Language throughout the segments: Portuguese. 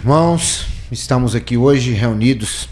irmãos, estamos aqui hoje reunidos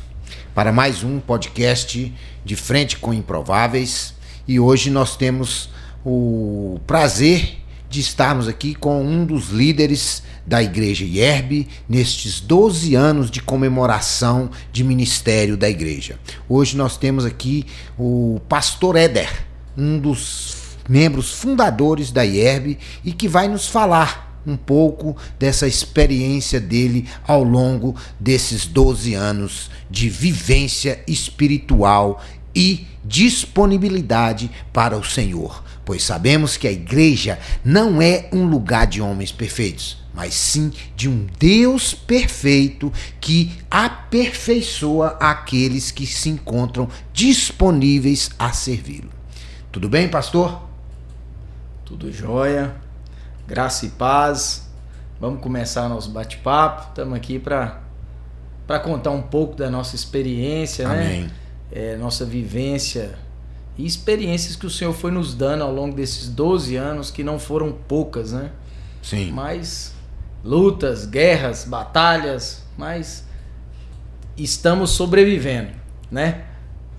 para mais um podcast de Frente com Improváveis e hoje nós temos o prazer de estarmos aqui com um dos líderes da Igreja IERB nestes 12 anos de comemoração de ministério da igreja. Hoje nós temos aqui o pastor Éder, um dos membros fundadores da IERB e que vai nos falar um pouco dessa experiência dele ao longo desses 12 anos de vivência espiritual e disponibilidade para o Senhor, pois sabemos que a igreja não é um lugar de homens perfeitos, mas sim de um Deus perfeito que aperfeiçoa aqueles que se encontram disponíveis a servi-lo. Tudo bem, pastor? Tudo jóia, graça e paz. Vamos começar nosso bate-papo. Estamos aqui para contar um pouco da nossa experiência, Amém. né? Nossa vivência e experiências que o Senhor foi nos dando ao longo desses 12 anos, que não foram poucas, né? Sim. Mas lutas, guerras, batalhas, mas estamos sobrevivendo, né?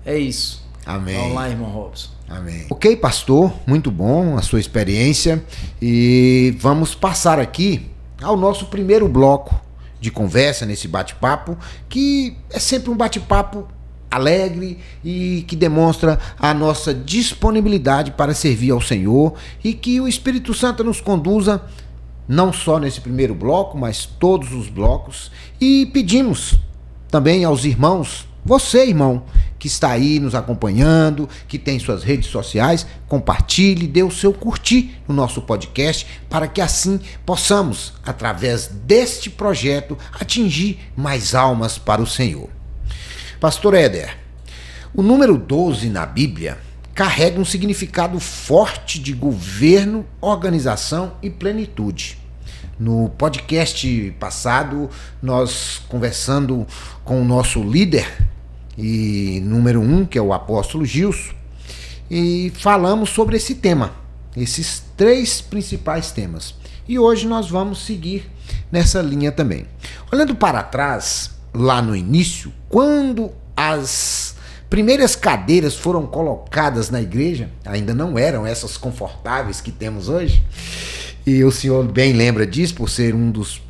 É isso. Amém. Vamos lá, irmão Robson. Amém. Ok, pastor, muito bom a sua experiência e vamos passar aqui ao nosso primeiro bloco de conversa nesse bate-papo, que é sempre um bate-papo alegre e que demonstra a nossa disponibilidade para servir ao Senhor e que o Espírito Santo nos conduza não só nesse primeiro bloco, mas todos os blocos, e pedimos também aos irmãos, você, irmão, que está aí nos acompanhando, que tem suas redes sociais, compartilhe, dê o seu curtir no nosso podcast, para que assim possamos, através deste projeto, atingir mais almas para o Senhor. Pastor Éder, o número 12 na Bíblia carrega um significado forte de governo, organização e plenitude. No podcast passado, nós conversando com o nosso líder e número 1, que é o apóstolo Gilson, e falamos sobre esse tema, esses 3 principais temas. E hoje nós vamos seguir nessa linha também. Olhando para trás, lá no início, quando as primeiras cadeiras foram colocadas na igreja, ainda não eram essas confortáveis que temos hoje, e o senhor bem lembra disso, por ser um dos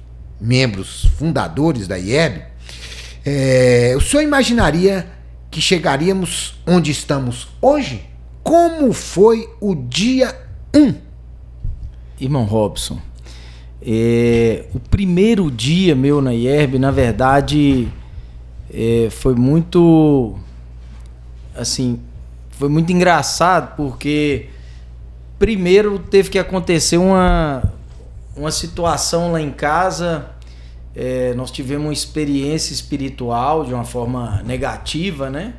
membros fundadores da IERB, o senhor imaginaria que chegaríamos onde estamos hoje? Como foi o dia 1? Irmão Robson, o primeiro dia meu na IERB, na verdade, foi muito, assim, foi muito engraçado, porque primeiro teve que acontecer uma situação lá em casa. Nós tivemos uma experiência espiritual de uma forma negativa, né?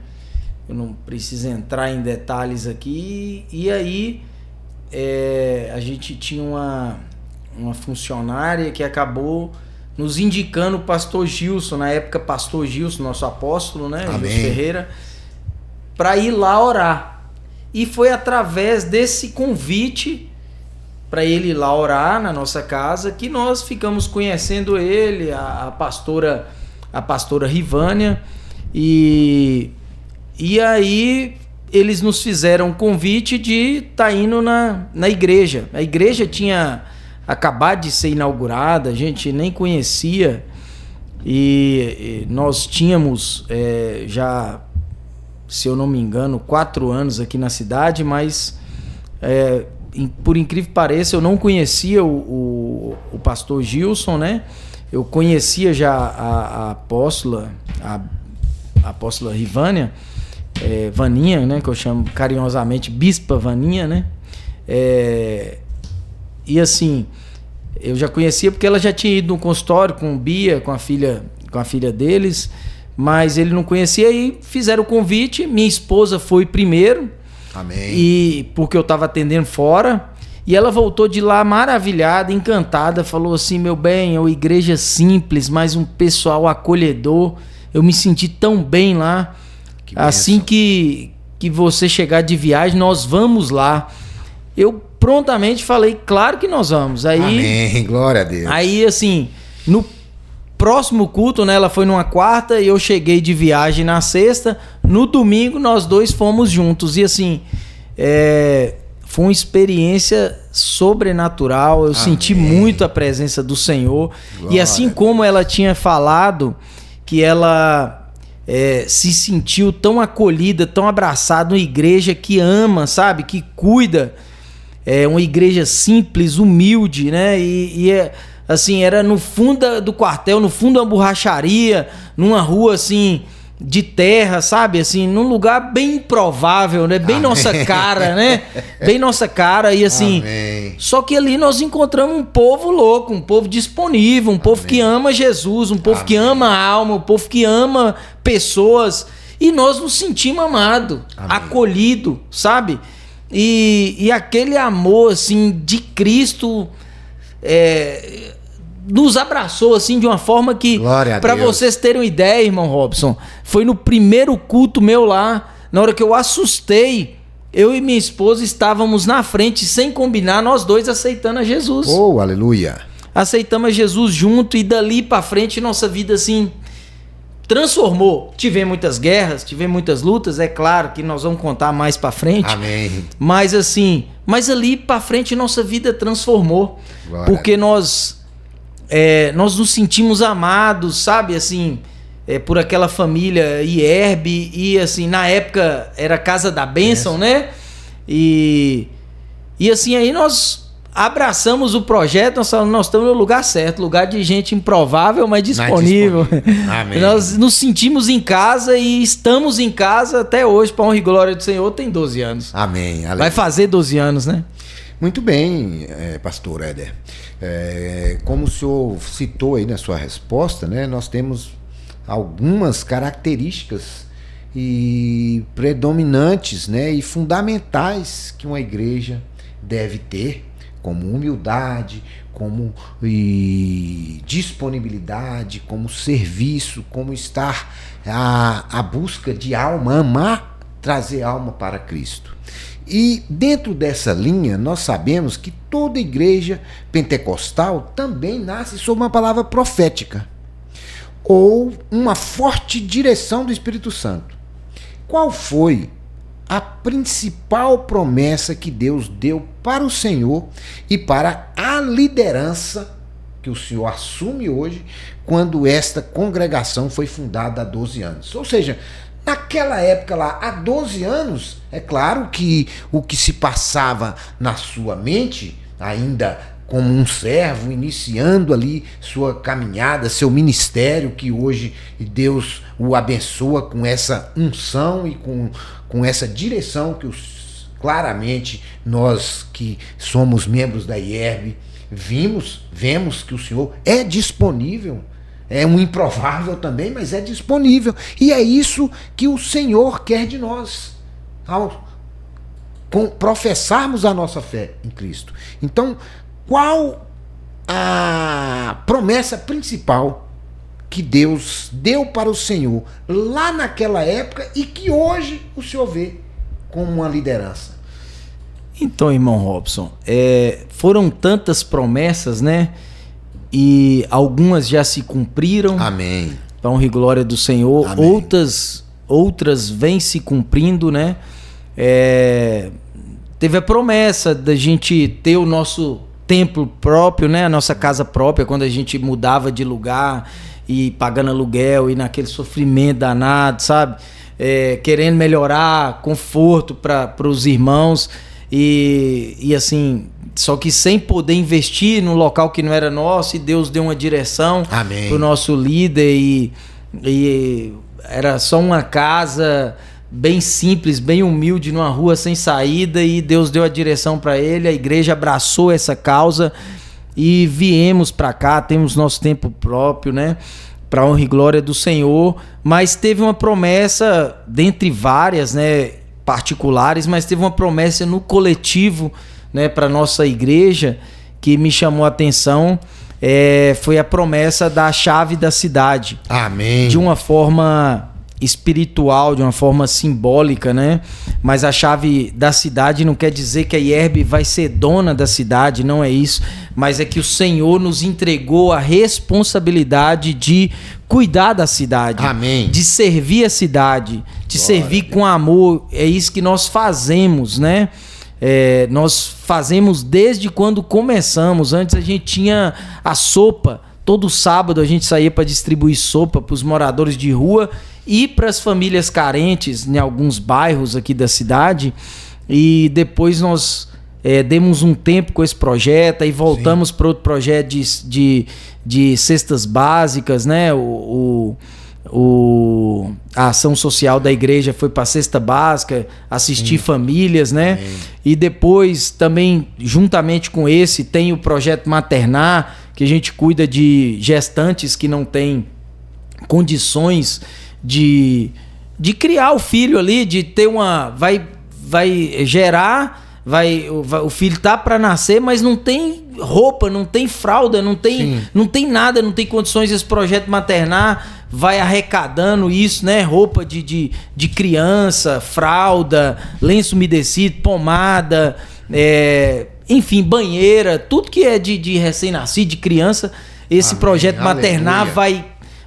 Eu não preciso entrar em detalhes aqui. E aí a gente tinha uma funcionária que acabou nos indicando o pastor Gilson, na época pastor Gilson, nosso apóstolo, né? Amém. Gilson Ferreira, para ir lá orar. E foi através desse convite para ele ir lá orar na nossa casa que nós ficamos conhecendo ele, a pastora Rivânia, e aí eles nos fizeram um convite de estar indo na igreja. A igreja tinha acabado de ser inaugurada, a gente nem conhecia, e nós tínhamos já, se eu não me engano, 4 anos aqui na cidade, mas por incrível que pareça, eu não conhecia o pastor Gilson, né? Eu conhecia já a apóstola Rivânia, Vaninha, né? Que eu chamo carinhosamente Bispa Vaninha, né? E assim, eu já conhecia porque ela já tinha ido no consultório com o Bia, com a filha deles, mas ele não conhecia e fizeram o convite. Minha esposa foi primeiro. Amém. E porque eu estava atendendo fora, e ela voltou de lá maravilhada, encantada, falou assim: meu bem, é uma igreja simples, mas um pessoal acolhedor, eu me senti tão bem lá. Assim que você chegar de viagem, nós vamos lá. Eu prontamente falei: claro que nós vamos. Aí, amém, glória a Deus. Aí assim, próximo culto, né? Ela foi numa quarta e eu cheguei de viagem na sexta. No domingo, nós dois fomos juntos. E assim, foi uma experiência sobrenatural. Eu senti muito a presença do Senhor. Glória. E assim como ela tinha falado que ela se sentiu tão acolhida, tão abraçada, uma igreja que ama, sabe? Que cuida. Uma igreja simples, humilde, né? Assim, era no fundo do quartel, no fundo da borracharia, numa rua assim de terra, sabe? Assim, num lugar bem improvável, né? Bem nossa cara, né? Bem nossa cara. E assim, só que ali nós encontramos um povo louco, um povo disponível, um povo que ama Jesus, um povo que ama a alma, um povo que ama pessoas. E nós nos sentimos amados, acolhidos, sabe? E aquele amor assim de Cristo nos abraçou assim de uma forma que, para vocês terem uma ideia, irmão Robson, foi no primeiro culto meu lá, na hora que eu assustei, eu e minha esposa estávamos na frente sem combinar, nós dois aceitando a Jesus. Oh, aleluia! Aceitamos a Jesus junto e dali para frente nossa vida assim transformou. Tivemos muitas guerras, tivemos muitas lutas, é claro que nós vamos contar mais para frente. Amém. Mas assim, ali para frente nossa vida transformou. Glória. Porque nós nos sentimos amados, sabe, assim, por aquela família Ierbe, e assim, na época era Casa da Bênção, né? E assim, aí nós abraçamos o projeto, nós estamos no lugar certo, lugar de gente improvável, mas disponível. Amém. Nós nos sentimos em casa e estamos em casa até hoje, para honra e glória do Senhor, tem 12 anos. Amém. Aleluia. Vai fazer 12 anos, né? Muito bem, pastor Éder. Como o senhor citou aí na sua resposta, né, nós temos algumas características predominantes, né, e fundamentais que uma igreja deve ter, como humildade, como disponibilidade, como serviço, como estar à busca de alma, amar, trazer alma para Cristo. E dentro dessa linha, nós sabemos que toda igreja pentecostal também nasce sob uma palavra profética, ou uma forte direção do Espírito Santo. Qual foi a principal promessa que Deus deu para o Senhor e para a liderança que o Senhor assume hoje, quando esta congregação foi fundada há 12 anos? Ou seja, naquela época lá, há 12 anos, é claro que o que se passava na sua mente, ainda como um servo, iniciando ali sua caminhada, seu ministério, que hoje Deus o abençoa com essa unção e com essa direção que claramente nós que somos membros da Ierbe vemos que o Senhor é disponível. É um improvável também, mas é disponível. E é isso que o Senhor quer de nós, ao professarmos a nossa fé em Cristo. Então, qual a promessa principal que Deus deu para o Senhor lá naquela época e que hoje o Senhor vê como uma liderança? Então, irmão Robson, foram tantas promessas, né? E algumas já se cumpriram. Amém. Para honra e glória do Senhor. Amém. Outras vêm se cumprindo, né? Teve a promessa da gente ter o nosso templo próprio, né? A nossa casa própria, quando a gente mudava de lugar e pagando aluguel e naquele sofrimento danado, sabe? Querendo melhorar conforto para os irmãos e assim, só que sem poder investir num local que não era nosso, e Deus deu uma direção para o nosso líder e era só uma casa bem simples, bem humilde, numa rua sem saída, e Deus deu a direção para ele, a igreja abraçou essa causa e viemos para cá, temos nosso tempo próprio, né? Para honra e glória do Senhor, mas teve uma promessa, dentre várias, né, particulares, mas teve uma promessa no coletivo, né, para nossa igreja, que me chamou a atenção, foi a promessa da chave da cidade. Amém. De uma forma espiritual, de uma forma simbólica, né? Mas a chave da cidade não quer dizer que a IERB vai ser dona da cidade, não é isso. Mas é que o Senhor nos entregou a responsabilidade de cuidar da cidade. Amém. De servir a cidade, de servir com amor. É isso que nós fazemos, né? Nós fazemos desde quando começamos. Antes a gente tinha a sopa. Todo sábado a gente saía para distribuir sopa para os moradores de rua e para as famílias carentes em alguns bairros aqui da cidade. E depois nós demos um tempo com esse projeto e voltamos para outro projeto de cestas básicas, né? A ação social da igreja foi para a cesta básica, assistir famílias, né? E depois também, juntamente com esse, tem o projeto Maternar, que a gente cuida de gestantes que não têm condições de criar o filho ali, de ter uma... Vai gerar, o filho tá para nascer, mas não tem roupa, não tem fralda, não tem nada, não tem condições. Esse projeto Maternar vai arrecadando isso, né? Roupa de criança, fralda, lenço umedecido, pomada, enfim, banheira, tudo que é de recém-nascido, de criança. Esse projeto Maternar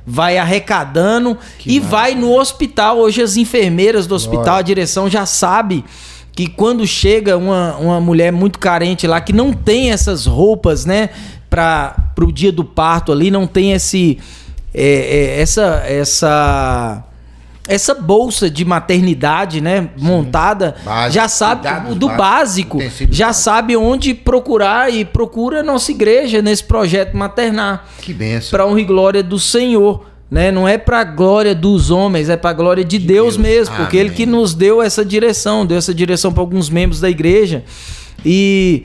vai arrecadando vai no hospital. Hoje as enfermeiras do hospital, a direção já sabe que quando chega uma mulher muito carente lá, que não tem essas roupas, né, para o dia do parto ali, não tem essa bolsa de maternidade, né, montada, básico, já sabe do básico, já sabe onde procurar e procura a nossa igreja nesse projeto Maternar. Que bênção. Para honra e glória do Senhor, né? Não é para a glória dos homens, é para a glória de Deus mesmo, porque Ele que nos deu essa direção para alguns membros da igreja. E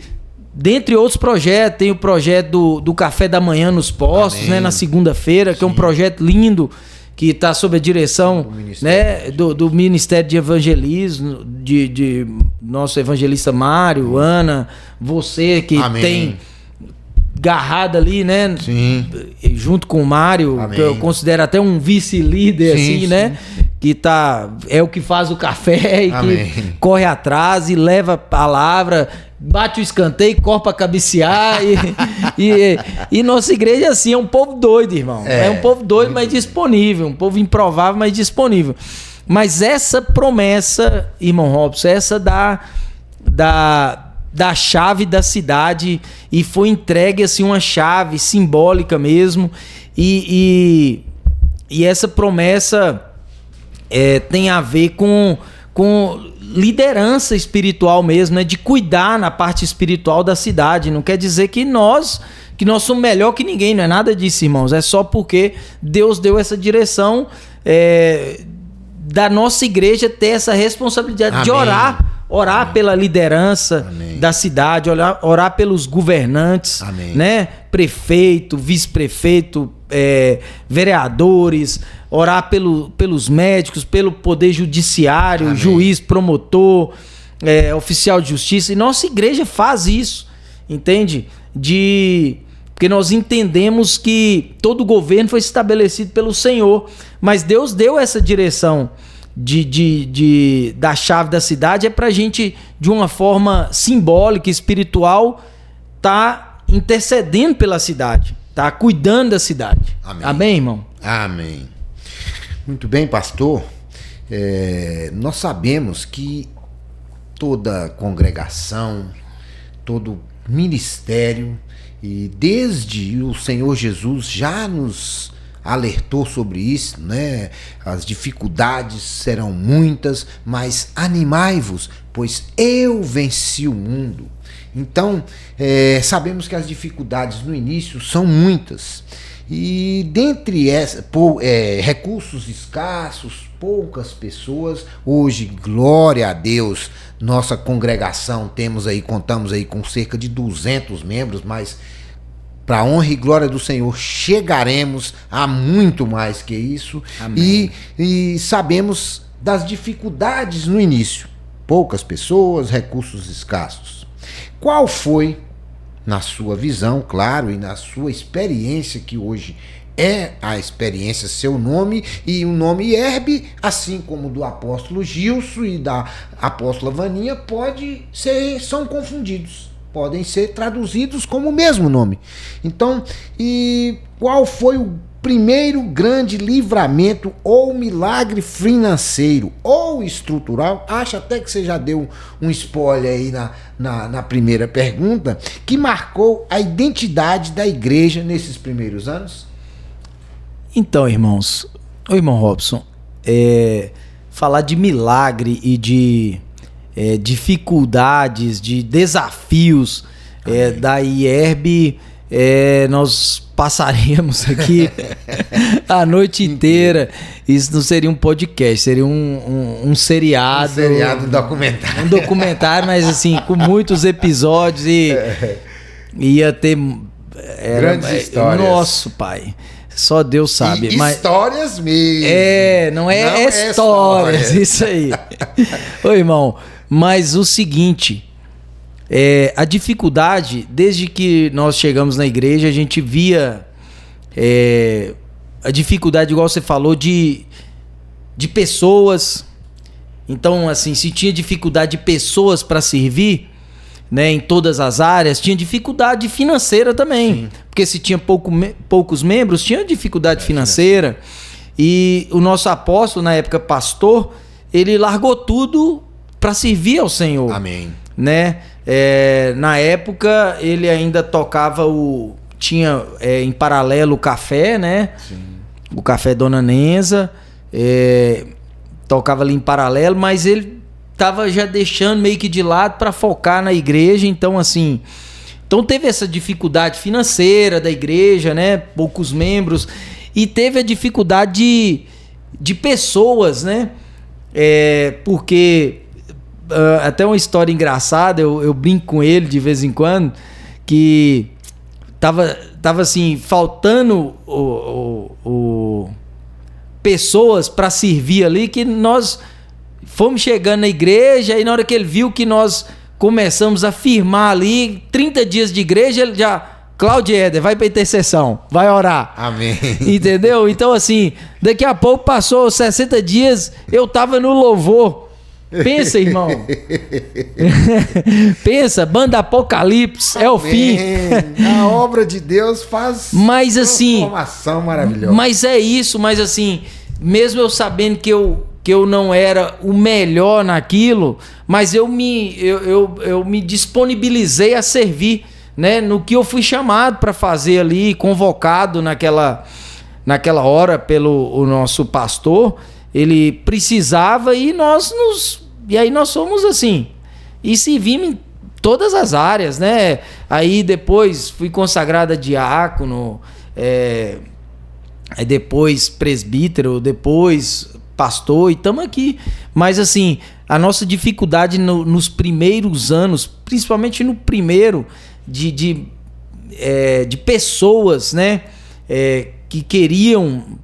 dentre outros projetos, tem o projeto do café da manhã nos postos, né, na segunda-feira, que é um projeto lindo, que está sob a direção do Ministério de Evangelismo, de nosso evangelista Mário, Ana, você que tem garrada ali, né? Sim. Junto com o Mário, que eu considero até um vice-líder, assim, né? Que é o que faz o café e que corre atrás e leva a palavra, bate o escanteio, corre pra cabecear. E nossa igreja, assim, é um povo doido, irmão. É um povo doido, mas disponível. Um povo improvável, mas disponível. Mas essa promessa, irmão Robson, essa da chave da cidade, e foi entregue assim uma chave simbólica mesmo, e essa promessa tem a ver com liderança espiritual mesmo, né? De cuidar na parte espiritual da cidade. Não quer dizer que nós somos melhor que ninguém, não é nada disso, irmãos, é só porque Deus deu essa direção da nossa igreja ter essa responsabilidade de orar pela liderança da cidade, orar pelos governantes, né? Prefeito, vice-prefeito, vereadores, orar pelos médicos, pelo poder judiciário, juiz, promotor, oficial de justiça. E nossa igreja faz isso, entende? Porque nós entendemos que todo governo foi estabelecido pelo Senhor, mas Deus deu essa direção da chave da cidade, pra gente, de uma forma simbólica, espiritual, tá intercedendo pela cidade, tá cuidando da cidade. Amém, irmão? Amém. Muito bem, pastor. Nós sabemos que toda congregação, todo ministério, e desde o Senhor Jesus já nos alertou sobre isso, né? As dificuldades serão muitas, mas animai-vos, pois eu venci o mundo. Então, sabemos que as dificuldades no início são muitas. E dentre recursos escassos, poucas pessoas, hoje, glória a Deus, nossa congregação contamos aí com cerca de 200 membros, mas para a honra e glória do Senhor, chegaremos a muito mais que isso. E sabemos das dificuldades no início. Poucas pessoas, recursos escassos. Qual foi, na sua visão, claro, e na sua experiência, que hoje é a experiência, seu nome, e o nome Ierbe, assim como do apóstolo Gilson e da apóstola Vaninha, são confundidos, podem ser traduzidos como o mesmo nome. Então, e qual foi o primeiro grande livramento ou milagre financeiro ou estrutural? Acho até que você já deu um spoiler aí na primeira pergunta, que marcou a identidade da igreja nesses primeiros anos? Então, irmãos, o irmão Robson, falar de milagre e de dificuldades, de desafios da IERB, nós passaríamos aqui a noite inteira. Isso não seria um podcast, seria um seriado. Um seriado, um documentário. Um documentário, mas assim, com muitos episódios e ia ter... grandes histórias. Nosso pai... Só Deus sabe. Histórias mesmo. Não é histórias. Isso aí. Ô, irmão, mas o seguinte, a dificuldade, desde que nós chegamos na igreja, a gente via a dificuldade, igual você falou, de pessoas. Então, assim, se tinha dificuldade de pessoas para servir, né, em todas as áreas, tinha dificuldade financeira também. Sim. Porque se tinha poucos membros, tinha dificuldade financeira. E o nosso apóstolo, na época pastor, ele largou tudo para servir ao Senhor. Amém. Né? Na época, ele ainda tocava tinha em paralelo o café, né? Sim. O café Dona Nenza. Tocava ali em paralelo, mas ele tava já deixando meio que de lado para focar na igreja. Então, assim, teve essa dificuldade financeira da igreja, né? Poucos membros. E teve a dificuldade de pessoas, né? Porque até uma história engraçada, eu brinco com ele de vez em quando, que tava assim, faltando pessoas para servir ali, que nós fomos chegando na igreja, e na hora que ele viu que nós começamos a firmar ali, 30 dias de igreja, ele já... Cláudio Éder, vai pra intercessão, vai orar. Amém. Entendeu? Então, assim, daqui a pouco passou 60 dias, eu tava no louvor. Pensa, irmão. Pensa, banda Apocalipse, é o fim. A obra de Deus faz transformação maravilhosa. Mas é isso, mas assim, mesmo eu sabendo que eu não era o melhor naquilo, mas eu me disponibilizei a servir, né, no que eu fui chamado para fazer ali, convocado naquela hora pelo nosso pastor. Ele precisava e aí nós fomos assim, e servimos em todas as áreas, né? Aí depois fui consagrado a diácono, aí depois presbítero, depois pastor, e estamos aqui. Mas assim, a nossa dificuldade nos primeiros anos, principalmente no primeiro, de pessoas, né, que queriam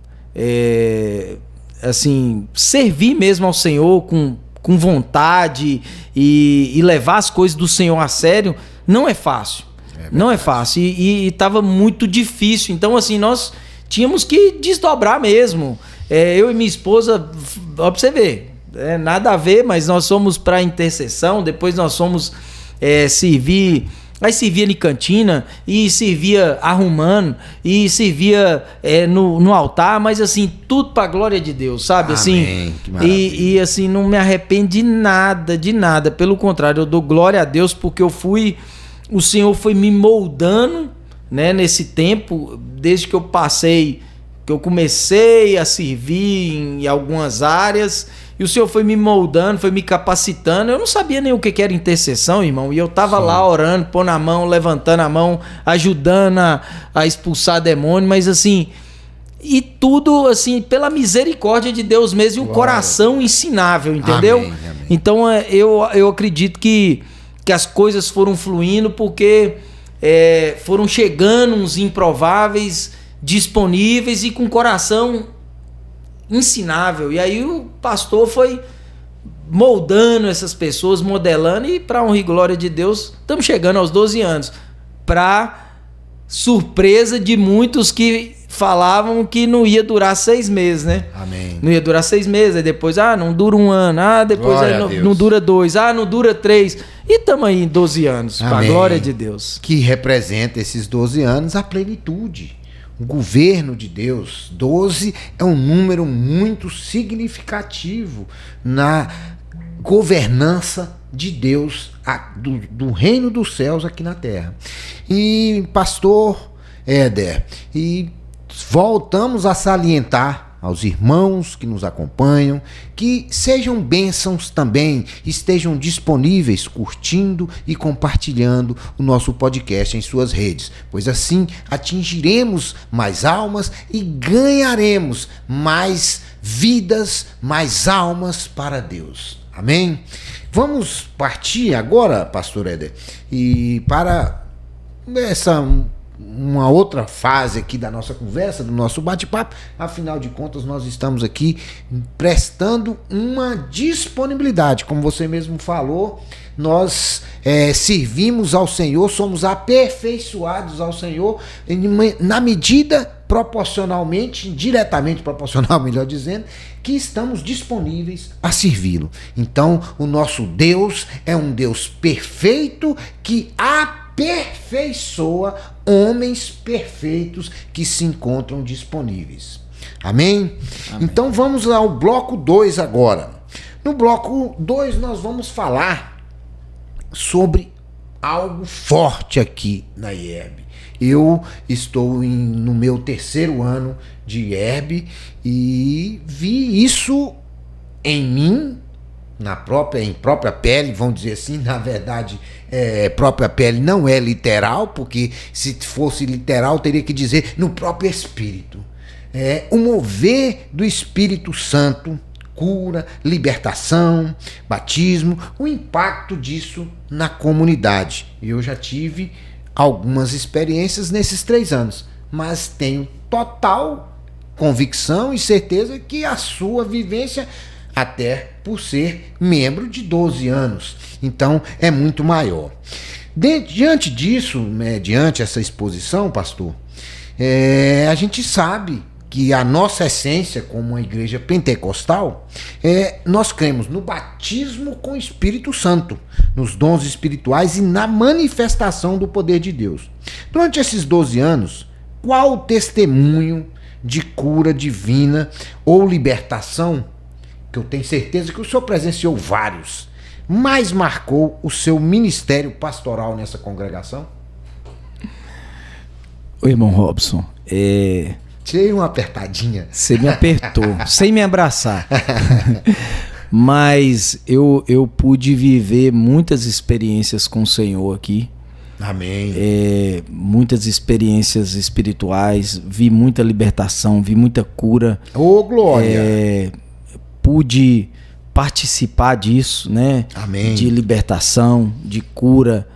assim, servir mesmo ao Senhor com vontade e levar as coisas do Senhor a sério, não é fácil. Não é fácil. E estava muito difícil. Então, assim, nós tínhamos que desdobrar mesmo. Eu e minha esposa, ó, pra você ver, nada a ver, mas nós fomos para intercessão, depois nós fomos servir. Aí servia em cantina, e servia arrumando, e servia no altar, mas assim, tudo pra glória de Deus, sabe? Amém, assim, e assim, não me arrependo de nada, pelo contrário, eu dou glória a Deus, porque o Senhor foi me moldando, né, nesse tempo, desde que eu comecei a servir em algumas áreas, e o Senhor foi me moldando, foi me capacitando. Eu não sabia nem o que era intercessão, irmão. E eu tava lá orando, pondo a mão, levantando a mão, ajudando a expulsar demônio. Mas assim, e tudo assim, pela misericórdia de Deus mesmo, e um coração ensinável, entendeu? Amém, amém. Então eu acredito que as coisas foram fluindo, porque foram chegando uns improváveis, disponíveis e com coração ensinável. E aí o pastor foi moldando essas pessoas, modelando, e para honra e glória de Deus, estamos chegando aos 12 anos. Para surpresa de muitos que falavam que não ia durar 6 meses, né? Amém. Não ia durar 6 meses, aí depois, não dura 1 ano, depois Glória aí a Deus. não dura 2, não dura 3. E estamos aí em 12 anos, com a Amém. glória de Deus. Que representa esses 12 anos a plenitude. O governo de Deus. 12 é um número muito significativo na governança de Deus, do reino dos céus aqui na terra. E pastor Éder, e voltamos a salientar aos irmãos que nos acompanham, que sejam bênçãos também, estejam disponíveis, curtindo e compartilhando o nosso podcast em suas redes, pois assim atingiremos mais almas e ganharemos mais vidas, mais almas para Deus. Amém? Vamos partir agora, pastor Éder, e para uma outra fase aqui da nossa conversa, do nosso bate-papo. Afinal de contas, nós estamos aqui prestando uma disponibilidade. Como você mesmo falou, nós servimos ao Senhor, somos aperfeiçoados ao Senhor na medida proporcionalmente, diretamente proporcional, melhor dizendo, que estamos disponíveis a servi-lo. Então, o nosso Deus é um Deus perfeito que aperfeiçoa homens perfeitos que se encontram disponíveis. Amém? Amém. Então vamos ao bloco 2 agora. No bloco 2 nós vamos falar sobre algo forte aqui na IERB. Eu estou no meu 3º ano de IERB e vi isso em mim, em própria pele, vamos dizer assim. Na verdade, própria pele não é literal, porque se fosse literal teria que dizer no próprio Espírito. O mover do Espírito Santo, cura, libertação, batismo, o impacto disso na comunidade. Eu já tive algumas experiências nesses 3 anos, mas tenho total convicção e certeza que a sua vivência, até por ser membro de 12 anos, então é muito maior. Diante disso, diante essa exposição, pastor, a gente sabe que a nossa essência como uma igreja pentecostal, nós cremos no batismo com o Espírito Santo, nos dons espirituais e na manifestação do poder de Deus. Durante esses 12 anos, qual o testemunho de cura divina ou libertação, que eu tenho certeza que o senhor presenciou vários, mais marcou o seu ministério pastoral nessa congregação? O irmão Robson, tirei uma apertadinha. Você me apertou, sem me abraçar. Mas eu pude viver muitas experiências com o Senhor aqui. Amém. Muitas experiências espirituais, vi muita libertação, vi muita cura. Ô, glória! Pude participar disso, né? Amém. De libertação, de cura,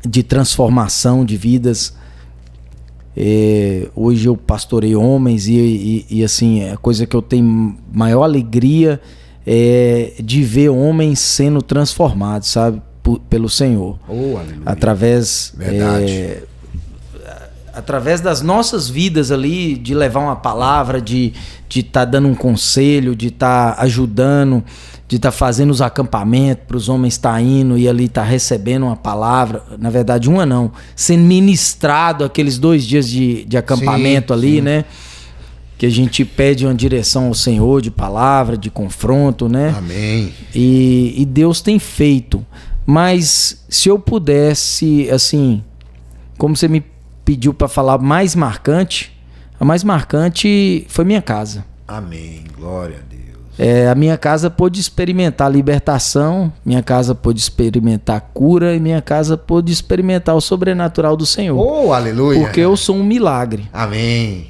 de transformação de vidas. Hoje eu pastorei homens e assim, a coisa que eu tenho maior alegria é de ver homens sendo transformados, sabe? Pelo Senhor. Oh, aleluia. Através das nossas vidas ali, de levar uma palavra, de estar dando um conselho, de estar ajudando, de estar fazendo os acampamentos para os homens estar indo e ali estar recebendo uma palavra, na verdade uma não, sendo ministrado aqueles 2 dias de acampamento, sim, ali, sim, né? Que a gente pede uma direção ao Senhor de palavra, de confronto, né? Amém. E Deus tem feito. Mas se eu pudesse, assim, como você me pediu para falar mais marcante, a mais marcante foi minha casa. Amém, glória a Deus. A minha casa pôde experimentar libertação, minha casa pôde experimentar cura e minha casa pôde experimentar o sobrenatural do Senhor. Oh, aleluia. Porque eu sou um milagre. Amém.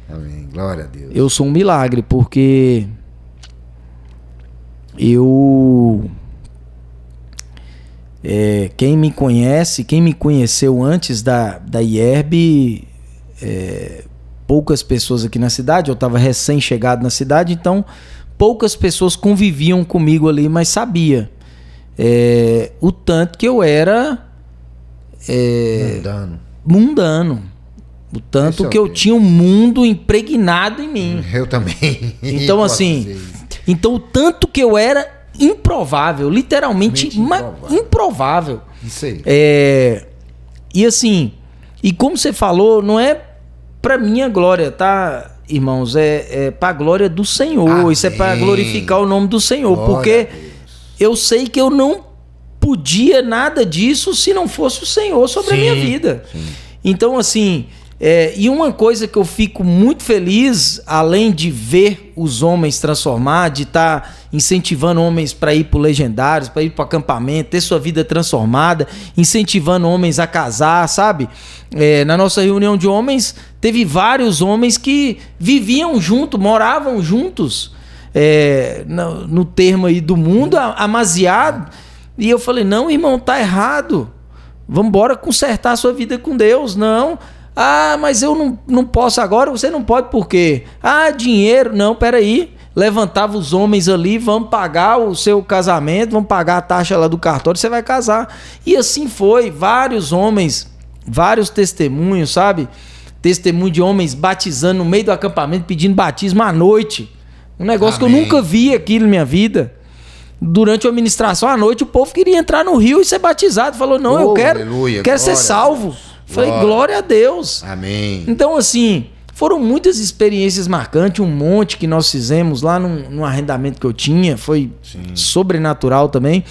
Amém, glória a Deus. Eu sou um milagre porque quem me conhece, quem me conheceu antes da IERB, poucas pessoas aqui na cidade, eu estava recém-chegado na cidade, então poucas pessoas conviviam comigo ali, mas sabia o tanto que eu era mundano. O tanto que eu tinha um mundo impregnado em mim. Eu também. Então, assim, o tanto que eu era improvável, literalmente improvável. Isso aí. E assim, e como você falou, não é pra minha glória, tá, irmãos? É pra glória do Senhor. Amém. Isso é pra glorificar o nome do Senhor. Glória, porque eu sei que eu não podia nada disso se não fosse o Senhor sobre a minha vida. Sim. Então, assim, e uma coisa que eu fico muito feliz, além de ver os homens transformar, de estar incentivando homens para ir para o Legendários, para ir para o acampamento, ter sua vida transformada, incentivando homens a casar, sabe? Na nossa reunião de homens, teve vários homens que viviam juntos, moravam juntos, no termo aí do mundo, amaziado. E eu falei, não, irmão, tá errado. Vamos embora consertar a sua vida com Deus. Não. Ah, mas eu não posso agora. Você não pode por quê? Ah, dinheiro. Não, peraí. Levantava os homens ali, vamos pagar o seu casamento, vamos pagar a taxa lá do cartório, você vai casar. E assim foi. Vários homens, vários testemunhos, sabe? Testemunho de homens batizando no meio do acampamento, pedindo batismo à noite. Um negócio que eu nunca vi aqui na minha vida. Durante a administração à noite, o povo queria entrar no rio e ser batizado. Falou, não, eu quero ser salvo. Falei, glória a Deus. Amém. Então, assim, foram muitas experiências marcantes, um monte que nós fizemos lá num arrendamento que eu tinha. Foi sobrenatural também.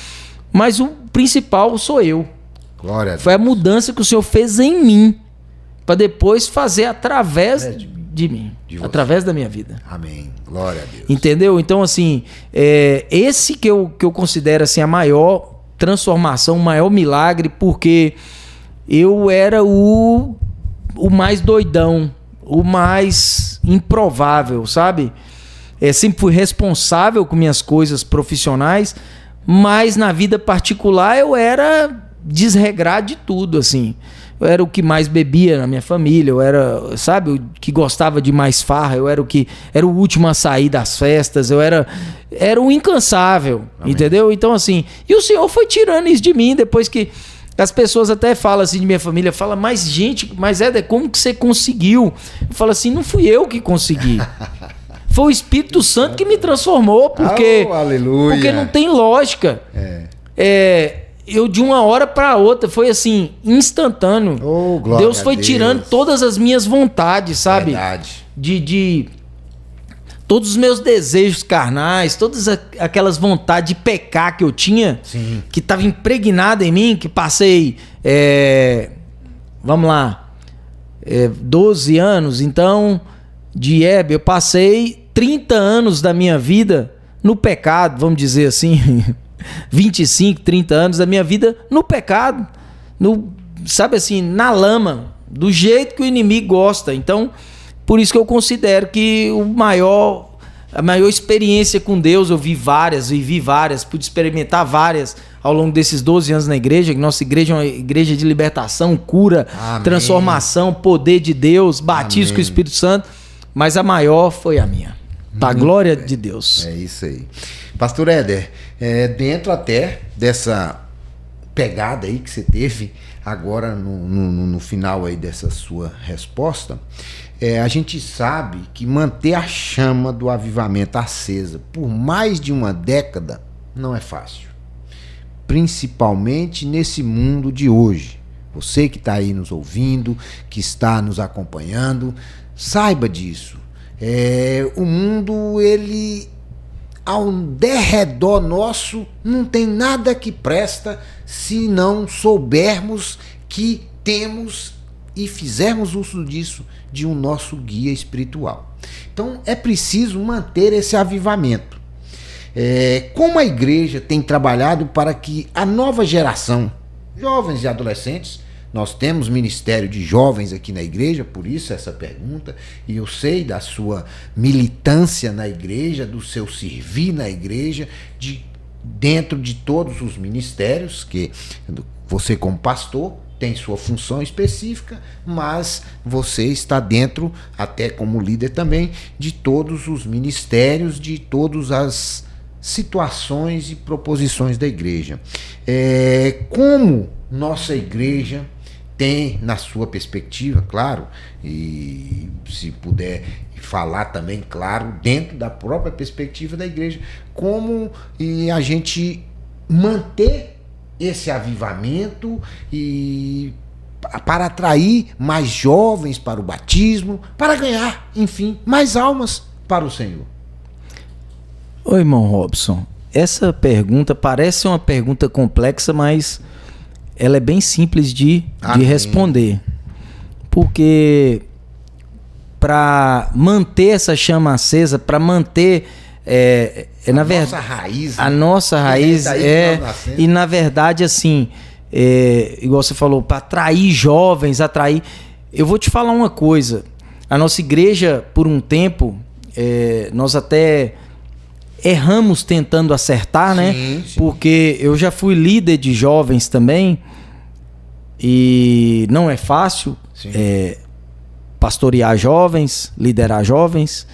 Mas o principal sou eu. Glória a Deus. Foi a mudança que o Senhor fez em mim, para depois fazer através de mim, através da minha vida. Amém. Glória a Deus. Entendeu? Então, assim, esse que eu considero assim, a maior transformação, o maior milagre, porque eu era o mais doidão, o mais improvável, sabe? Sempre fui responsável com minhas coisas profissionais, mas na vida particular eu era desregrado de tudo, assim. Eu era o que mais bebia na minha família, eu era, sabe, o que gostava de mais farra, eu era era o último a sair das festas, eu era o incansável, Amém. Entendeu? Então, assim, e o Senhor foi tirando isso de mim, depois que as pessoas até falam assim de minha família, falam, mas Éder, como que você conseguiu? Eu falo assim, não fui eu que consegui. Foi o Espírito Santo que me transformou, porque não tem lógica. Eu de uma hora para outra, foi assim, instantâneo. Deus foi tirando todas as minhas vontades, sabe? Verdade. De todos os meus desejos carnais, todas aquelas vontades de pecar que eu tinha, que estava impregnada em mim, que passei, 12 anos, então, de eu passei 30 anos da minha vida no pecado, vamos dizer assim. 25, 30 anos da minha vida no pecado, sabe assim, na lama, do jeito que o inimigo gosta. Então, por isso que eu considero que a maior experiência com Deus, eu vivi várias, pude experimentar várias ao longo desses 12 anos na igreja. Nossa igreja é uma igreja de libertação, cura, Amém. Transformação, poder de Deus, batismo Amém. Com o Espírito Santo, mas a maior foi a minha, para a glória de Deus. É isso aí. Pastor Éder, dentro até dessa pegada aí que você teve agora no final aí dessa sua resposta, a gente sabe que manter a chama do avivamento acesa por mais de uma década não é fácil. Principalmente nesse mundo de hoje. Você que está aí nos ouvindo, que está nos acompanhando, saiba disso. O mundo, ele... ao derredor nosso não tem nada que presta se não soubermos que temos e fizermos uso disso de um nosso guia espiritual. Então é preciso manter esse avivamento. Como a igreja tem trabalhado para que a nova geração, jovens e adolescentes, nós temos ministério de jovens aqui na igreja, por isso essa pergunta, e eu sei da sua militância na igreja, do seu servir na igreja, dentro de todos os ministérios, que você como pastor tem sua função específica, mas você está dentro, até como líder também, de todos os ministérios, de todas as situações e proposições da igreja. Como nossa igreja tem na sua perspectiva, claro, e se puder falar também, claro, dentro da própria perspectiva da igreja, como a gente manter esse avivamento e para atrair mais jovens para o batismo, para ganhar, enfim, mais almas para o Senhor. Ô irmão Robson, essa pergunta parece uma pergunta complexa, mas ela é bem simples de responder. Porque para manter essa chama acesa, para manter na verdade, a nossa raiz e na verdade assim, igual você falou, para atrair jovens, eu vou te falar uma coisa, a nossa igreja por um tempo, nós até erramos tentando acertar, né? Sim. Porque eu já fui líder de jovens também e não é fácil pastorear jovens, liderar jovens,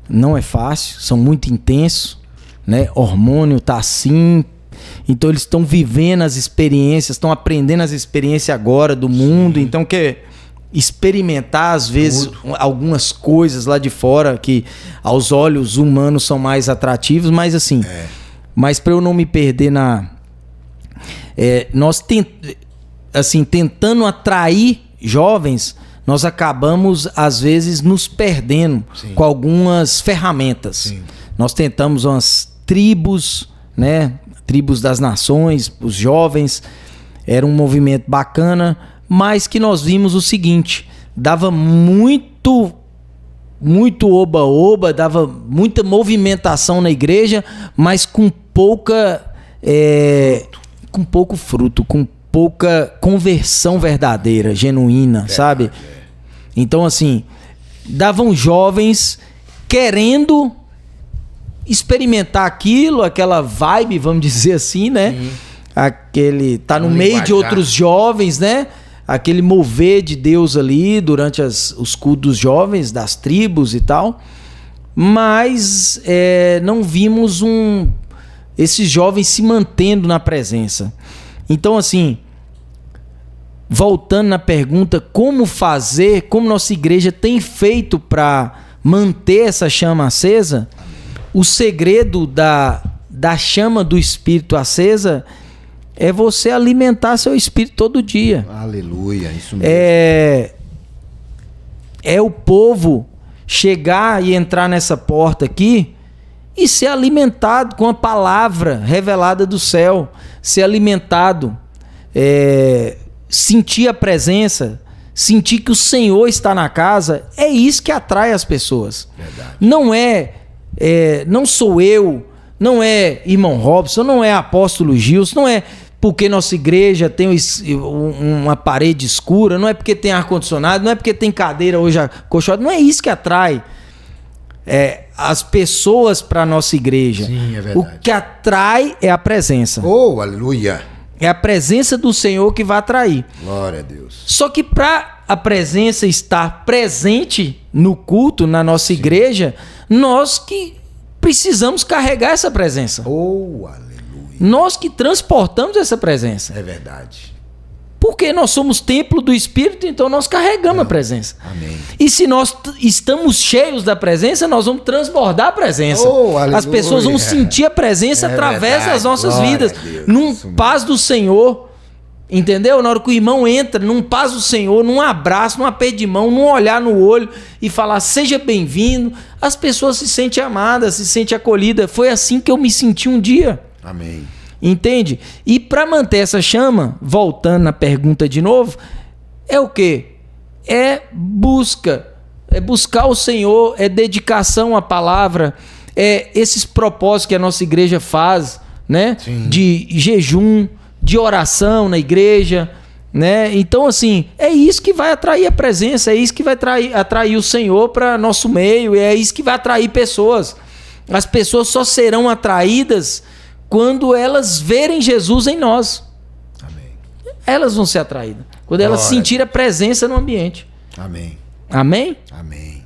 não é fácil, são muito intensos, né? Hormônio tá assim, então eles estão vivendo as experiências, estão aprendendo as experiências agora do mundo, sim. Então quer experimentar às vezes algumas coisas lá de fora que aos olhos humanos são mais atrativos, mas assim, mas para eu não me perder nós tentando atrair jovens, nós acabamos às vezes nos perdendo, sim. Com algumas ferramentas. Sim. Nós tentamos umas tribos, né? Tribos das nações, os jovens, era um movimento bacana, mas que nós vimos o seguinte, dava muito oba-oba, dava muita movimentação na igreja, mas com pouco fruto, com pouca conversão verdadeira, genuína, sabe? Então assim, davam jovens querendo experimentar aquela vibe, vamos dizer assim, né? Sim. Tá no meio de outros jovens, né? Aquele mover de Deus ali durante os cultos jovens das tribos e tal, mas não vimos esses jovens se mantendo na presença. Então assim, voltando na pergunta, como nossa igreja tem feito para manter essa chama acesa, o segredo da chama do Espírito acesa é você alimentar seu espírito todo dia. Aleluia, isso mesmo. É o povo chegar e entrar nessa porta aqui e ser alimentado com a palavra revelada do céu, ser alimentado, sentir a presença, sentir que o Senhor está na casa. É isso que atrai as pessoas. Verdade. Não sou eu, não é irmão Robson, não é apóstolo Gilson, não é porque nossa igreja tem uma parede escura, não é porque tem ar-condicionado, não é porque tem cadeira hoje acolchoada, não é isso que atrai as pessoas para a nossa igreja. Sim, é verdade. O que atrai é a presença. Oh, aleluia! É a presença do Senhor que vai atrair. Glória a Deus. Só que para a presença estar presente no culto, na nossa igreja, nós que precisamos carregar essa presença. Oh, aleluia. Nós que transportamos essa presença. É verdade. Porque nós somos templo do Espírito, então nós carregamos a presença. Amém. E se nós estamos cheios da presença, nós vamos transbordar a presença. Oh, aleluia. As pessoas vão sentir a presença através das nossas vidas. Num paz do Senhor. Entendeu? Na hora que o irmão entra, num paz do Senhor, num abraço, num aperto de mão, num olhar no olho e falar, seja bem-vindo, as pessoas se sentem amadas, se sentem acolhidas. Foi assim que eu me senti um dia. Amém. Entende? E para manter essa chama, voltando na pergunta de novo, é o quê? É buscar o Senhor, é dedicação à palavra, é esses propósitos que a nossa igreja faz, né? Sim. De jejum, de oração na igreja, né? Então assim, é isso que vai atrair a presença, é isso que vai atrair o Senhor para nosso meio, é isso que vai atrair pessoas. As pessoas só serão atraídas quando elas verem Jesus em nós. Amém. Elas vão ser atraídas quando elas sentirem a presença no ambiente. Amém. Amém? Amém.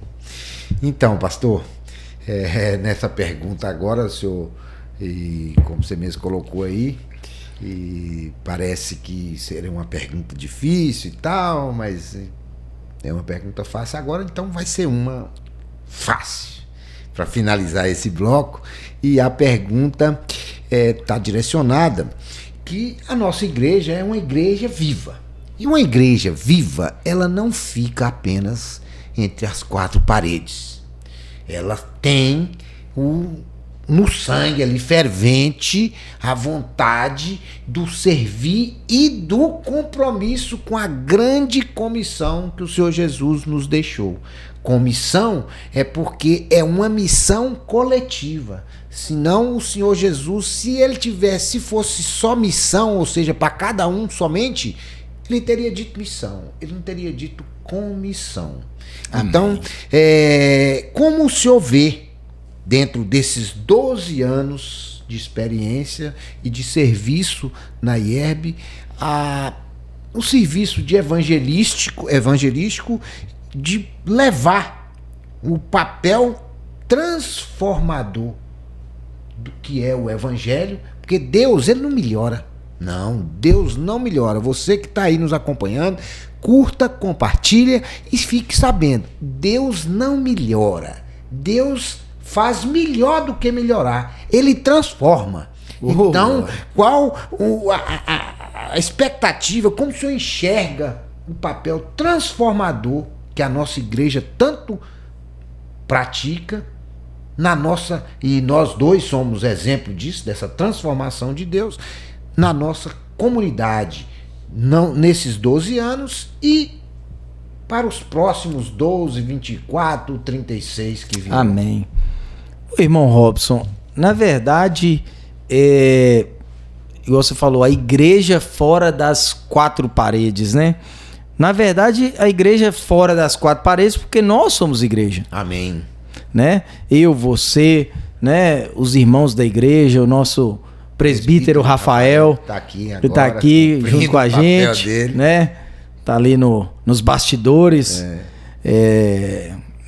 Então, pastor, nessa pergunta agora, o senhor, e como você mesmo colocou aí, E parece que seria uma pergunta difícil e tal, mas é uma pergunta fácil agora, então vai ser uma fácil para finalizar esse bloco. E a pergunta está direcionada que a nossa igreja é uma igreja viva. E uma igreja viva, ela não fica apenas entre as quatro paredes. Ela tem no sangue ali fervente a vontade do servir e do compromisso com a grande comissão que o Senhor Jesus nos deixou. Comissão é porque é uma missão coletiva. Senão o Senhor Jesus, se fosse só missão, ou seja, para cada um somente, ele teria dito missão, ele não teria dito comissão. Amém. Então, como o senhor vê, dentro desses 12 anos de experiência e de serviço na IERB, o serviço de evangelístico de levar o papel transformador do que é o evangelho, porque Deus, ele não melhora. Não, Deus não melhora. Você que está aí nos acompanhando, curta, compartilha e fique sabendo, Deus não melhora. Deus faz melhor do que melhorar. Ele transforma. Então, qual a expectativa, como o senhor enxerga o papel transformador que a nossa igreja tanto pratica e nós dois somos exemplo disso, dessa transformação de Deus na nossa comunidade, nesses 12 anos e para os próximos 12, 24, 36 que virão. Amém. Irmão Robson, na verdade, igual você falou, a igreja fora das quatro paredes, né? Na verdade, a igreja fora das quatro paredes, porque nós somos igreja. Amém. Né? Eu, você, né? Os irmãos da igreja, o nosso presbítero Rafael tá aqui agora, ele tá aqui junto com a gente, né? Tá ali nos bastidores,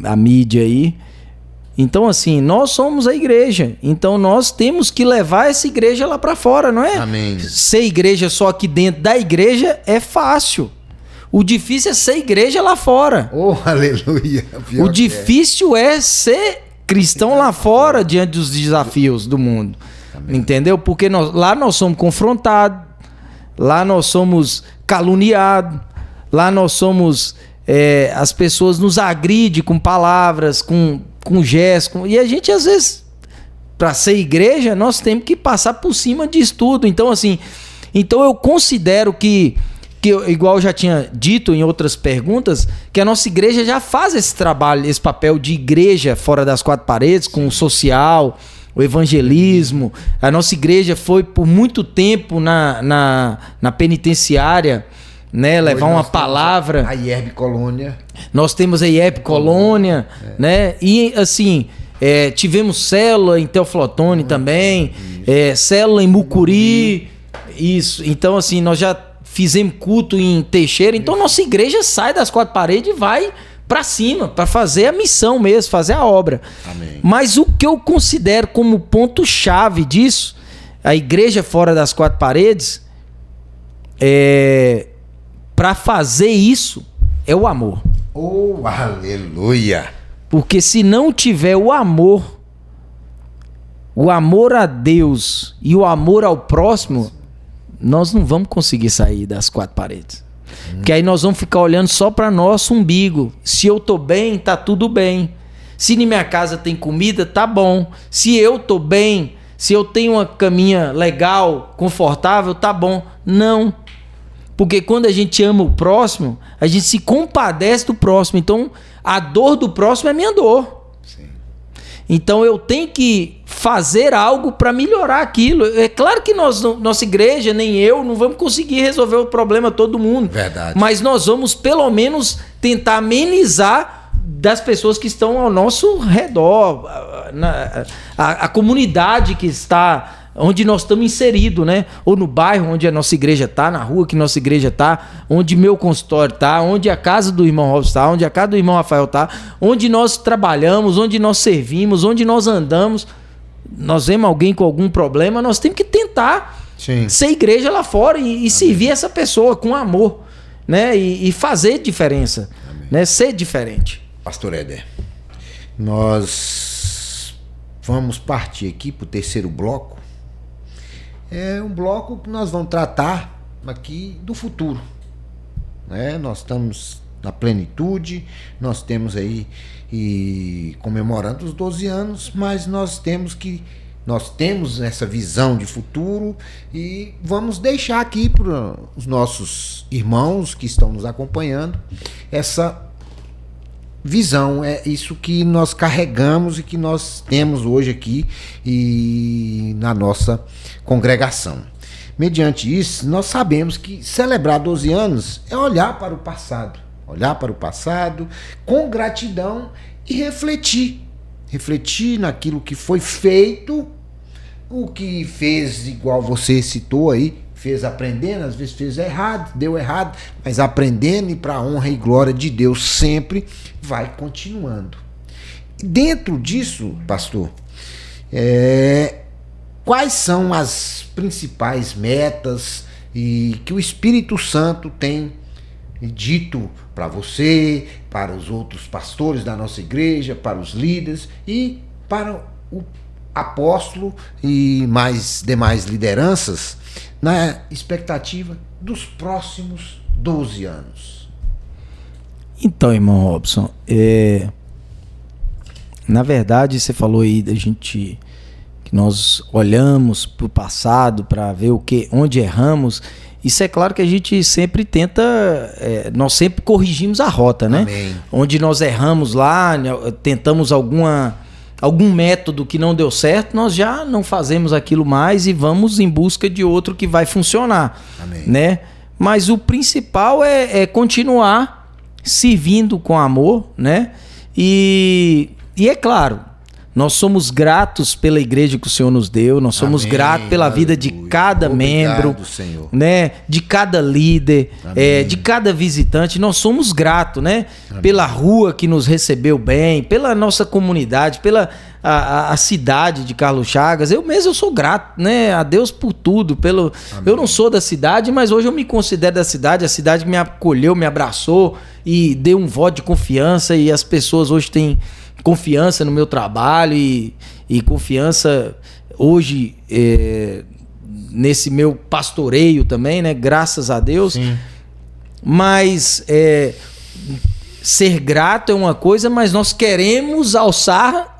a mídia aí. Então, assim, nós somos a igreja. Então, nós temos que levar essa igreja lá para fora, não é? Amém. Ser igreja só aqui dentro da igreja é fácil. O difícil é ser igreja lá fora. Oh, aleluia. O difícil é ser cristão lá fora, diante dos desafios do mundo. Amém. Entendeu? Porque lá nós somos confrontados, lá nós somos caluniados, lá nós somos... as pessoas nos agridem com palavras, com gestos. E a gente, às vezes, para ser igreja, nós temos que passar por cima disso tudo. Então, assim, eu considero que igual eu já tinha dito em outras perguntas, que a nossa igreja já faz esse trabalho, esse papel de igreja fora das quatro paredes, com o social, o evangelismo. A nossa igreja foi por muito tempo na penitenciária, né, levar uma palavra. A IERB Colônia. Nós temos a IERB Colônia, né? E assim, tivemos célula em Teoflotone também, célula em Mucuri. Isso. Então, assim, nós já fizemos culto em Teixeira. Então, nossa igreja sai das quatro paredes e vai para cima, para fazer a missão mesmo, fazer a obra. Amém. Mas o que eu considero como ponto-chave disso, a igreja fora das quatro paredes, para fazer isso, é o amor. Oh, aleluia! Porque se não tiver o amor a Deus e o amor ao próximo, nós não vamos conseguir sair das quatro paredes. Porque aí nós vamos ficar olhando só para nosso umbigo. Se eu tô bem, tá tudo bem. Se na minha casa tem comida, tá bom. Se eu tô bem, se eu tenho uma caminha legal, confortável, tá bom. Não. Porque quando a gente ama o próximo, a gente se compadece do próximo. Então, a dor do próximo é minha dor. Sim. Então, eu tenho que fazer algo para melhorar aquilo. É claro que nossa igreja, nem eu, não vamos conseguir resolver o problema todo mundo. Verdade. Mas nós vamos, pelo menos, tentar amenizar das pessoas que estão ao nosso redor. A comunidade que está... onde nós estamos inseridos, né? Ou no bairro onde a nossa igreja está, na rua que nossa igreja está, onde meu consultório está, onde a casa do irmão Robson está, onde a casa do irmão Rafael está, onde nós trabalhamos, onde nós servimos, onde nós andamos. Nós vemos alguém com algum problema, nós temos que tentar Sim. Ser igreja lá fora e servir essa pessoa com amor, né? E fazer diferença, né? Ser diferente. Pastor Éder, nós vamos partir aqui para o terceiro bloco. É um bloco que nós vamos tratar aqui do futuro, né? Nós estamos na plenitude, nós temos aí comemorando os 12 anos, mas nós temos essa visão de futuro e vamos deixar aqui para os nossos irmãos que estão nos acompanhando essa visão. É isso que nós carregamos e que nós temos hoje aqui e na nossa congregação. Mediante isso, nós sabemos que celebrar 12 anos é olhar para o passado com gratidão e refletir naquilo que foi feito, o que fez, igual você citou aí, fez aprendendo, às vezes fez errado, deu errado, mas aprendendo e para a honra e glória de Deus sempre vai continuando. Dentro disso, pastor, quais são as principais metas e que o Espírito Santo tem dito para você, para os outros pastores da nossa igreja, para os líderes e para o apóstolo e mais demais lideranças na expectativa dos próximos 12 anos? Então, irmão Robson, na verdade você falou aí da gente que nós olhamos para o passado para ver onde erramos. Isso é claro que a gente sempre tenta, nós sempre corrigimos a rota, né? Amém. Onde nós erramos lá, tentamos algum método que não deu certo, nós já não fazemos aquilo mais e vamos em busca de outro que vai funcionar. Amém. Né? Mas o principal é continuar servindo com amor, né? E é claro, nós somos gratos pela igreja que o Senhor nos deu, nós somos gratos pela vida de cada membro, Senhor, né? De cada líder, de cada visitante, nós somos gratos, né? Amém. Pela rua que nos recebeu bem, pela nossa comunidade, pela a cidade de Carlos Chagas. Eu sou grato, né? A Deus por tudo. Eu não sou da cidade, mas hoje eu me considero da cidade, a cidade que me acolheu, me abraçou e deu um voto de confiança, e as pessoas hoje têm confiança no meu trabalho e confiança hoje nesse meu pastoreio também, né? Graças a Deus. Sim. Mas ser grato é uma coisa, mas nós queremos alçar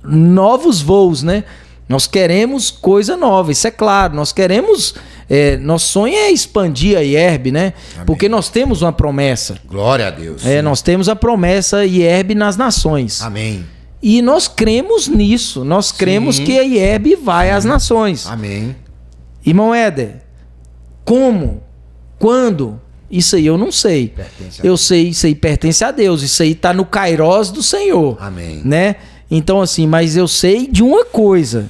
novos voos, né? Nós queremos coisa nova, isso é claro. Nós queremos... nosso sonho é expandir a IERB, né? Amém. Porque nós temos uma promessa. Glória a Deus. Nós temos a promessa IERB nas nações. Amém. E nós cremos nisso. Nós cremos que a IERB vai às nações. Amém. Irmão Éder, como? Quando? Isso aí eu não sei. Eu sei, isso aí pertence a Deus. Isso aí está no kairós do Senhor. Amém. Né? Então assim, mas eu sei de uma coisa.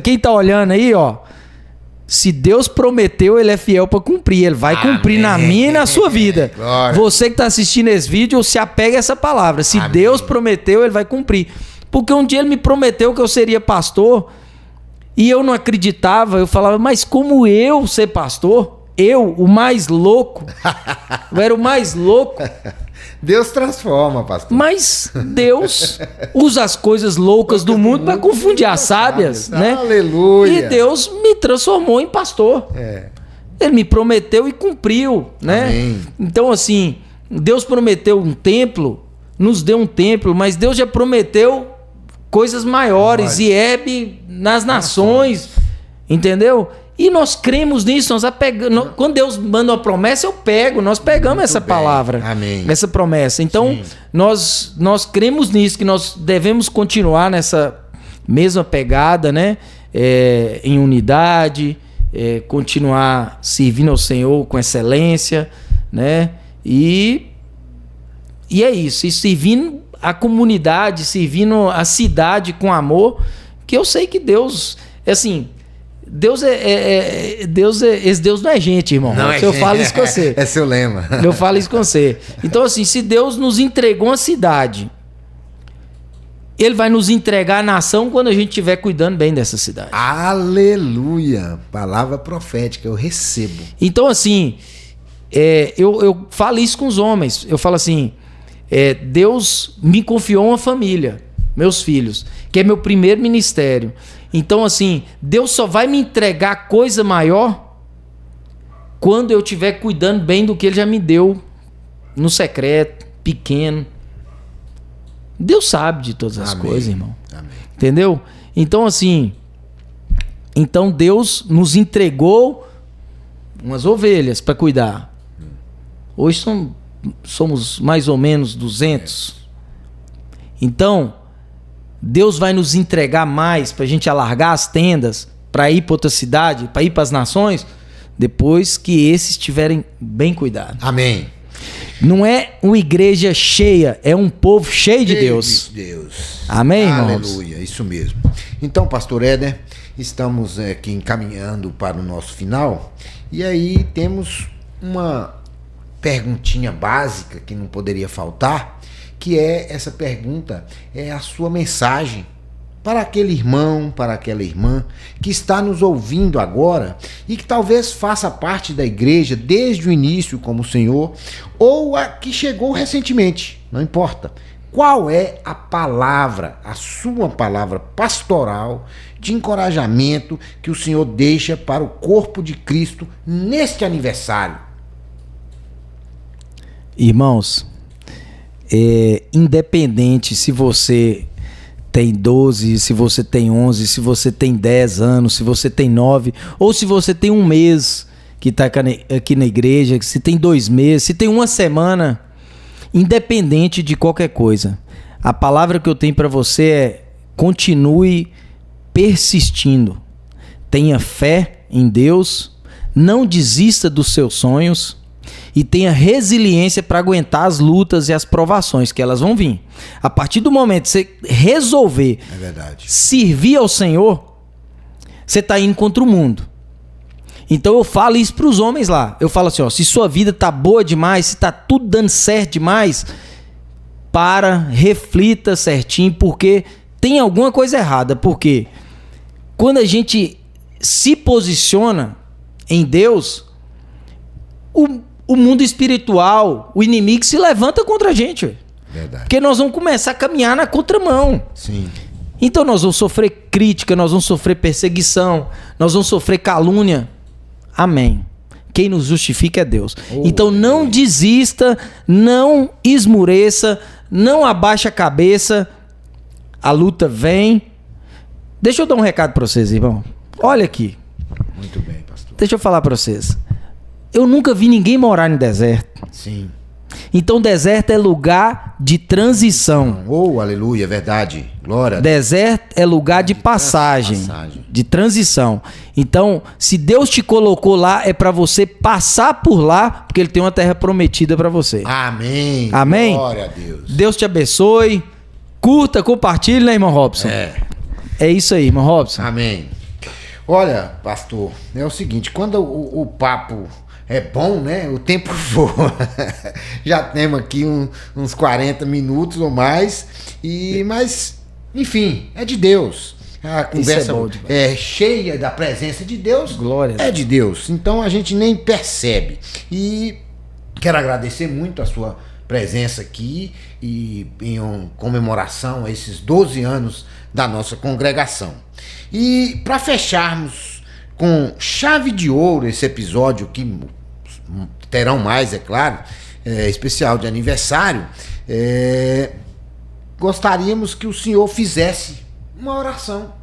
Quem está olhando aí, ó. Se Deus prometeu, Ele é fiel para cumprir. Ele vai cumprir na minha e na sua vida. Glória. Você que está assistindo esse vídeo, se apega a essa palavra. Se Amém. Deus prometeu, Ele vai cumprir. Porque um dia Ele me prometeu que eu seria pastor e eu não acreditava. Eu falava, mas como eu ser pastor? Eu, o mais louco. Eu era o mais louco. Deus transforma, pastor. Mas Deus usa as coisas loucas do mundo para confundir as sábias, né? Aleluia. E Deus me transformou em pastor. Ele me prometeu e cumpriu, né? Amém. Então, assim, Deus prometeu um templo, nos deu um templo, mas Deus já prometeu coisas maiores, IERB nas nações, entendeu? E nós cremos nisso, nós apegamos. Quando Deus manda uma promessa, eu pego. Nós pegamos essa palavra, essa promessa. Então, nós cremos nisso, que nós devemos continuar nessa mesma pegada, né? Em unidade, continuar servindo ao Senhor com excelência, né? E é isso. E servindo a comunidade, servindo a cidade com amor, que eu sei que Deus, assim... Esse Deus não é gente, irmão. Eu falo isso com você. É seu lema. Eu falo isso com você. Então, assim, se Deus nos entregou uma cidade Ele vai nos entregar a nação quando a gente estiver cuidando bem dessa cidade. Aleluia! Palavra profética, eu recebo. Então, assim, eu falo isso com os homens. Eu falo assim, Deus me confiou uma família, meus filhos, que é meu primeiro ministério. Então, assim, Deus só vai me entregar coisa maior quando eu estiver cuidando bem do que Ele já me deu no secreto, pequeno. Deus sabe de todas as coisas, irmão. Amém. Entendeu? Então, assim, Deus nos entregou umas ovelhas para cuidar. Hoje somos mais ou menos 200. Então, Deus vai nos entregar mais para a gente alargar as tendas, para ir para outra cidade, para ir para as nações, depois que esses estiverem bem cuidados. Amém. Não é uma igreja cheia, é um povo cheio de Deus. Amém, irmãos? Aleluia, isso mesmo. Então, pastor Éder, estamos aqui encaminhando para o nosso final. E aí temos uma perguntinha básica que não poderia faltar, que é essa pergunta, é a sua mensagem para aquele irmão, para aquela irmã que está nos ouvindo agora e que talvez faça parte da igreja desde o início como o Senhor, ou a que chegou recentemente, não importa. Qual é a palavra, a sua palavra pastoral de encorajamento que o Senhor deixa para o corpo de Cristo neste aniversário? Irmãos, independente se você tem 12, se você tem 11, se você tem 10 anos, se você tem 9, ou se você tem um mês que está aqui na igreja, se tem 2 meses, se tem uma semana, independente de qualquer coisa, a palavra que eu tenho para você é: continue persistindo, tenha fé em Deus, não desista dos seus sonhos e tenha resiliência para aguentar as lutas e as provações, que elas vão vir. A partir do momento que você resolver servir ao Senhor, você está indo contra o mundo. Então eu falo isso para os homens lá. Eu falo assim, ó, se sua vida tá boa demais, se tá tudo dando certo demais, reflita certinho, porque tem alguma coisa errada. Porque quando a gente se posiciona em Deus, o mundo espiritual, o inimigo se levanta contra a gente. Verdade. Porque nós vamos começar a caminhar na contramão. Sim. Então nós vamos sofrer crítica, nós vamos sofrer perseguição, nós vamos sofrer calúnia. Amém. Quem nos justifica é Deus. Então não desista, não esmureça, não abaixe a cabeça. A luta vem. Deixa eu dar um recado para vocês, irmão. Olha aqui. Muito bem, pastor. Deixa eu falar para vocês. Eu nunca vi ninguém morar em deserto. Sim. Então deserto é lugar de transição. Aleluia, verdade. Glória. Deserto é lugar de passagem, de transição. Então, se Deus te colocou lá, é para você passar por lá, porque Ele tem uma terra prometida para você. Amém. Amém. Glória a Deus. Deus te abençoe. Curta, compartilhe, né, irmão Robson? É isso aí, irmão Robson. Amém. Olha, pastor, é o seguinte, quando o papo é bom, né? O tempo voa. Já temos aqui uns 40 minutos ou mais. Mas, enfim, é de Deus. A conversa é cheia da presença de Deus. Glória. É de Deus. Então a gente nem percebe. E quero agradecer muito a sua presença aqui e em comemoração a esses 12 anos da nossa congregação. E para fecharmos com chave de ouro esse episódio, que terão mais, é claro, especial de aniversário, gostaríamos que o senhor fizesse uma oração,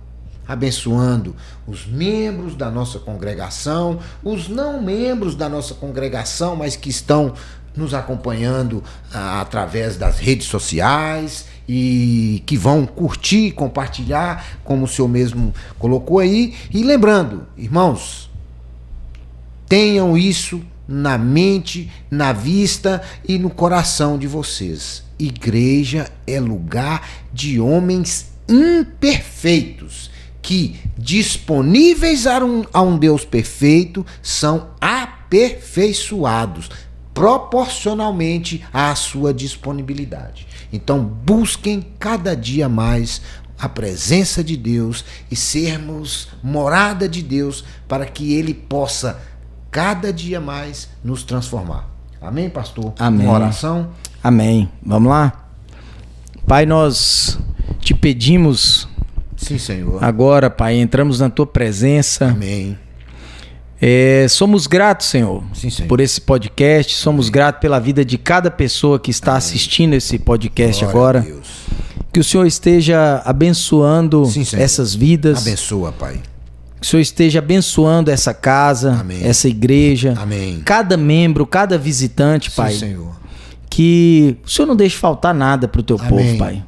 abençoando os membros da nossa congregação, os não membros da nossa congregação, mas que estão nos acompanhando através das redes sociais e que vão curtir, compartilhar, como o senhor mesmo colocou aí. E lembrando, irmãos, tenham isso na mente, na vista e no coração de vocês. Igreja é lugar de homens imperfeitos que, disponíveis a um Deus perfeito, são aperfeiçoados. proporcionalmente à sua disponibilidade. Então, busquem cada dia mais a presença de Deus e sermos morada de Deus para que Ele possa cada dia mais nos transformar. Amém, pastor? Amém. Uma oração? Amém. Vamos lá? Pai, nós te pedimos... Sim, Senhor. Agora, Pai, entramos na Tua presença. Amém. Somos gratos, Senhor, Sim, Senhor, por esse podcast. Somos gratos pela vida de cada pessoa que está assistindo esse podcast Glória agora. a Deus. Que o Senhor esteja abençoando Sim, Senhor. essas vidas. Abençoa, Pai. Que o Senhor esteja abençoando essa casa, Amém. essa igreja. Amém. Cada membro, cada visitante, Pai. Sim, Senhor. Que o Senhor não deixe faltar nada para o Teu Amém. povo, Pai.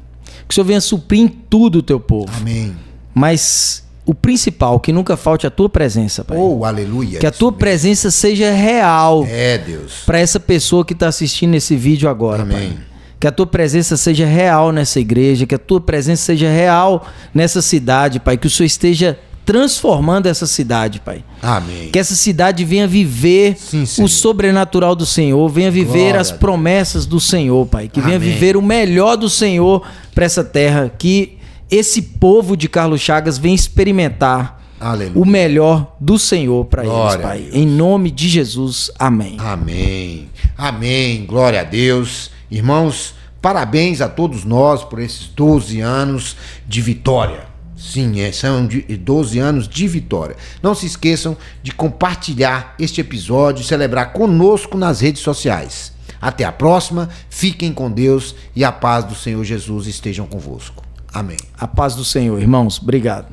Que o Senhor venha suprir em tudo o Teu povo. Amém. Mas o principal, que nunca falte a Tua presença, Pai. Oh, aleluia. Que a Tua presença seja real Deus. para essa pessoa que está assistindo esse vídeo agora, Amém. Pai. Que a Tua presença seja real nessa igreja, que a Tua presença seja real nessa cidade, Pai. Que o Senhor esteja transformando essa cidade, Pai. Amém. Que essa cidade venha viver Sim, Senhor. o sobrenatural do Senhor, venha viver Glória as a Deus. promessas do Senhor, Pai. Que venha Amém. viver o melhor do Senhor para essa terra. Que esse povo de Carlos Chagas venha experimentar Aleluia. o melhor do Senhor para eles, Glória a Pai. Deus. Em nome de Jesus, amém. Amém. Amém. Glória a Deus. Irmãos, parabéns a todos nós por esses 12 anos de vitória. Sim, são 12 anos de vitória. Não se esqueçam de compartilhar este episódio e celebrar conosco nas redes sociais. Até a próxima, fiquem com Deus e a paz do Senhor Jesus estejam convosco. Amém. A paz do Senhor, irmãos. Obrigado.